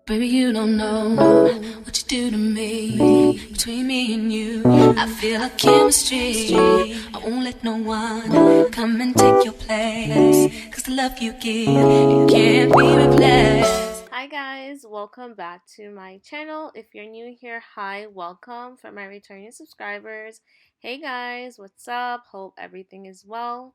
Baby, you don't know what you do to me. Between me and you, I feel like chemistry. I won't let no one come and take your place, 'cause the love you give, it can't be replaced. Hi guys, welcome back to my channel. If you're new here, hi, welcome. For my returning subscribers, hey guys, what's up? Hope everything is well.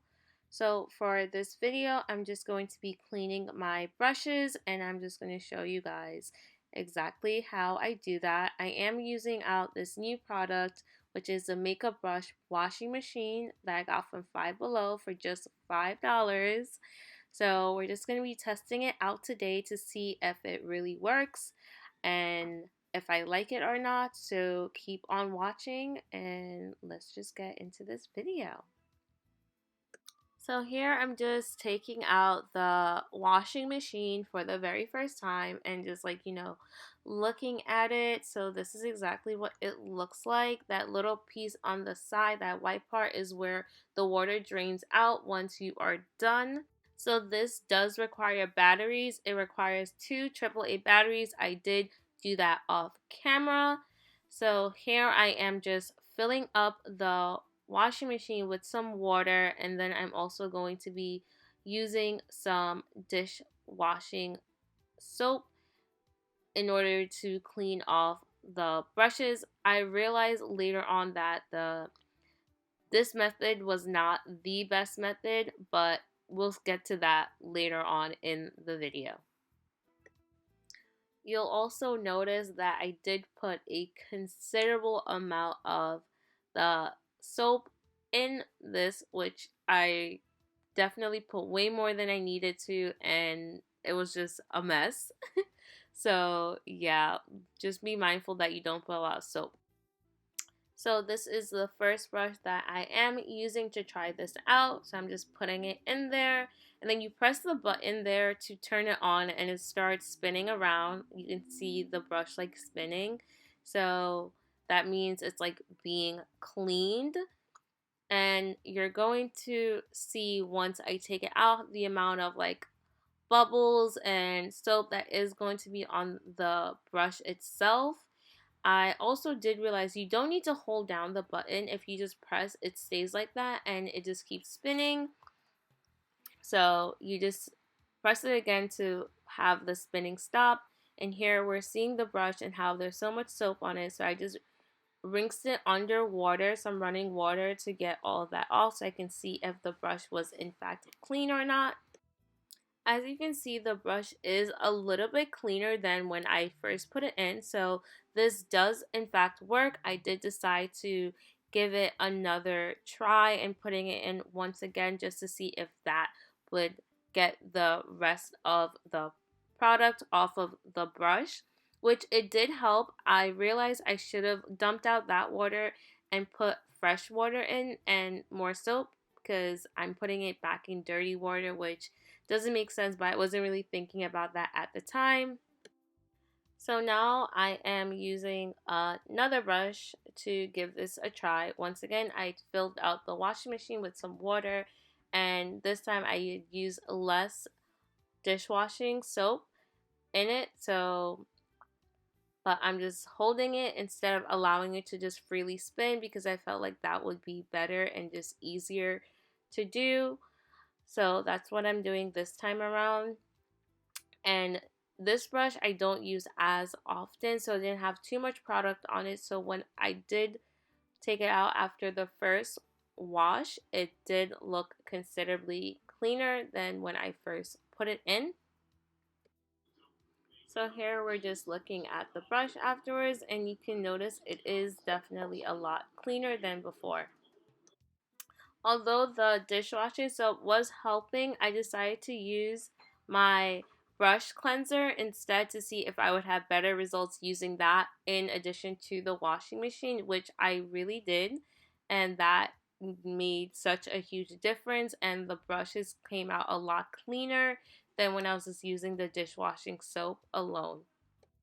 So for this video, I'm just going to be cleaning my brushes and I'm just going to show you guys exactly how I do that. I am using out this new product, which is a makeup brush washing machine that I got from Five Below for just $5. So we're just going to be testing it out today to see if it really works and if I like it or not. So keep on watching and let's just get into this video. So here I'm just taking out the washing machine for the very first time and just looking at it. So this is exactly what it looks like. That little piece on the side, that white part, is where the water drains out once you are done. So this does require batteries. It requires two AAA batteries. I did do that off camera. So here I am just filling up the washing machine with some water, and then I'm also going to be using some dishwashing soap in order to clean off the brushes. I realized later on that this method was not the best method, but we'll get to that later on in the video. You'll also notice that I did put a considerable amount of the soap in this, which I definitely put way more than I needed to, and it was just a mess. So yeah, just be mindful that you don't put a lot of soap. So this is the first brush that I am using to try this out. So I'm just putting it in there, and then you press the button there to turn it on and it starts spinning around. You can see the brush like spinning. So that means it's like being cleaned, and you're going to see once I take it out the amount of like bubbles and soap that is going to be on the brush itself. I also did realize you don't need to hold down the button. If you just press, it stays like that and it just keeps spinning. So you just press it again to have the spinning stop. And here we're seeing the brush and how there's so much soap on it. So I just rinsed it under water, some running water, to get all of that off so I can see if the brush was in fact clean or not. As you can see, the brush is a little bit cleaner than when I first put it in, so this does in fact work. I did decide to give it another try and putting it in once again just to see if that would get the rest of the product off of the brush, which it did help. I realized I should have dumped out that water and put fresh water in and more soap, because I'm putting it back in dirty water, which doesn't make sense, but I wasn't really thinking about that at the time. So now I am using another brush to give this a try. Once again, I filled out the washing machine with some water, and this time I used less dishwashing soap in it. But I'm just holding it instead of allowing it to just freely spin, because I felt like that would be better and just easier to do. So that's what I'm doing this time around. And this brush I don't use as often, so it didn't have too much product on it. So when I did take it out after the first wash, it did look considerably cleaner than when I first put it in. So here we're just looking at the brush afterwards, and you can notice it is definitely a lot cleaner than before. Although the dishwashing soap was helping, I decided to use my brush cleanser instead to see if I would have better results using that in addition to the washing machine, which I really did, and that made such a huge difference, and the brushes came out a lot cleaner than when I was just using the dishwashing soap alone.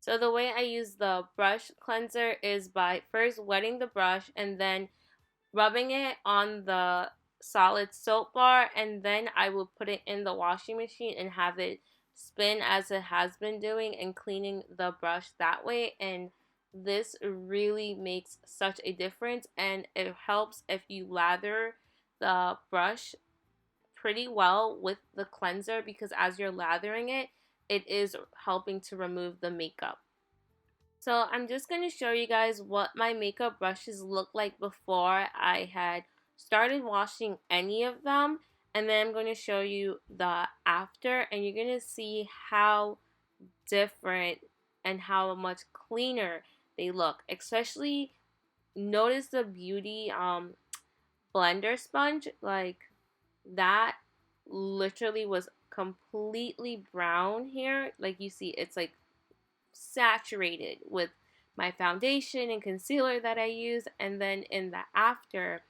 So the way I use the brush cleanser is by first wetting the brush and then rubbing it on the solid soap bar, and then I will put it in the washing machine and have it spin as it has been doing and cleaning the brush that way, and this really makes such a difference. And it helps if you lather the brush pretty well with the cleanser, because as you're lathering it, it is helping to remove the makeup. So I'm just going to show you guys what my makeup brushes look like before I had started washing any of them. And then I'm going to show you the after, and you're going to see how different and how much cleaner they look. Especially notice the beauty blender sponge, like that literally was completely brown here. Like you see, it's like saturated with my foundation and concealer that I use, and then in the after,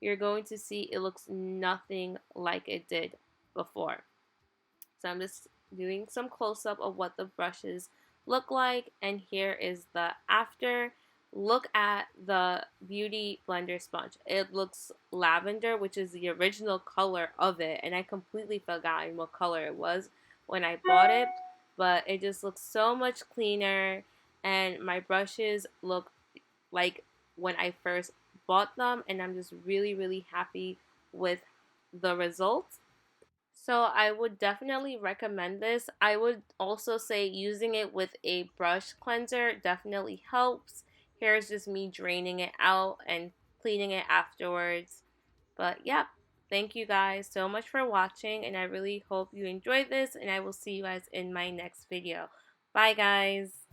you're going to see it looks nothing like it did before. So I'm just doing some close up of what the brushes look like, and here is the after. Look at the Beauty Blender sponge. It looks lavender, which is the original color of it, and I completely forgot what color it was when I bought it, but it just looks so much cleaner, and my brushes look like when I first bought them, and I'm just really, really happy with the results. So I would definitely recommend this. I would also say using it with a brush cleanser definitely helps. Here's just me draining it out and cleaning it afterwards. But yeah, thank you guys so much for watching, and I really hope you enjoyed this, and I will see you guys in my next video. Bye guys!